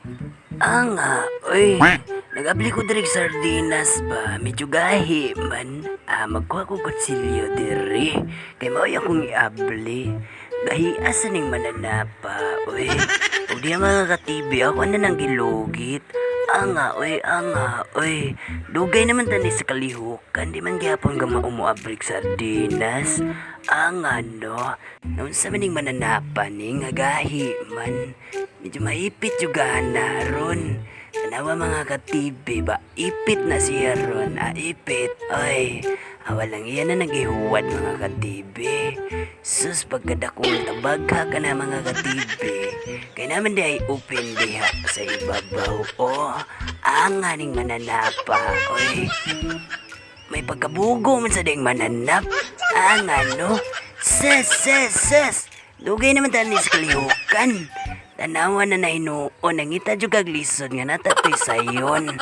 Uy, nag-abli ko direk sardinas ba? Medyo gahi man. Magkuha ko kutsilyo diri. Kay mao akong iabli. Gahi asa ning mananapa, uy. Ug di mga katibi, ako na nang gilugit. Uy. Dugay naman tani sa kalihukan. Di man gyapon ka umuabrik sardinas. No. Naunsa man ning mananapa ning gahi man. Medyo maipit juga na ron. Tanawa mga katibi ba? Ipit na siya ron. Ipit. Ay, walang iyan na nagihuwad mga katibi. Sus, pagkadakong tabagha ka na mga katibi. Kaya naman di ay open diha sa ibabaw. Ning mananapa. Oy, may pagkabugo man sa ding mananap. No? Ses. Dugay naman tani sa kalihukan. Tanawa na hinuon, nangita jud kag lisod nga natatoy sayon.